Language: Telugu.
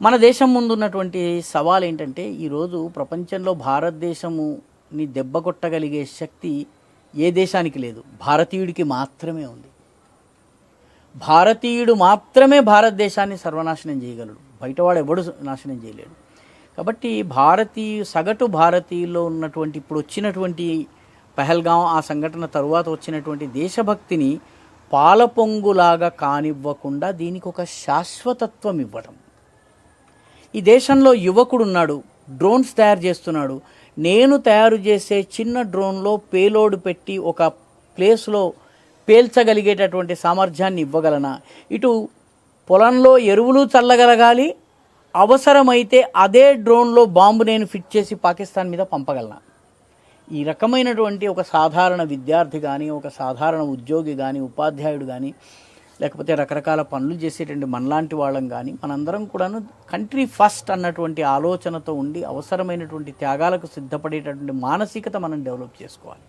మన దేశం ముందున్నటువంటి సవాల్ ఏంటంటే ఈరోజు ప్రపంచంలో భారతదేశముని దెబ్బ కొట్టగలిగే శక్తి ఏ దేశానికి లేదు, భారతీయుడికి మాత్రమే ఉంది. భారతీయుడు మాత్రమే భారతదేశాన్ని సర్వనాశనం చేయగలడు, బయటవాడు ఎవడు నాశనం చేయలేడు. కాబట్టి సగటు భారతీయుల్లో ఉన్నటువంటి ఇప్పుడు వచ్చినటువంటి పహల్గాం ఆ సంఘటన తరువాత వచ్చినటువంటి దేశభక్తిని పాలపొంగులాగా కానివ్వకుండా దీనికి ఒక శాశ్వతత్వం ఇవ్వటం. ఈ దేశంలో యువకుడు ఉన్నాడు, డ్రోన్స్ తయారు చేస్తున్నాడు. నేను తయారు చేసే చిన్న డ్రోన్లో పేలోడ్ పెట్టి ఒక ప్లేస్లో పేల్చగలిగేటటువంటి సామర్థ్యాన్ని ఇవ్వగలనా? ఇటు పొలంలో ఎరువులు చల్లగలగాలి, అవసరమైతే అదే డ్రోన్లో బాంబు నేను ఫిట్ చేసి పాకిస్తాన్ మీద పంపగలనా? ఈ రకమైనటువంటి ఒక సాధారణ విద్యార్థి కానీ, ఒక సాధారణ ఉద్యోగి కానీ, ఉపాధ్యాయుడు కానీ, లేకపోతే రకరకాల పనులు చేసేటువంటి మనలాంటి వాళ్ళం కానీ, మనందరం కూడాను కంట్రీ ఫస్ట్ అన్నటువంటి ఆలోచనతో ఉండి అవసరమైనటువంటి త్యాగాలకు సిద్ధపడేటటువంటి మానసికత మనం డెవలప్ చేసుకోవాలి.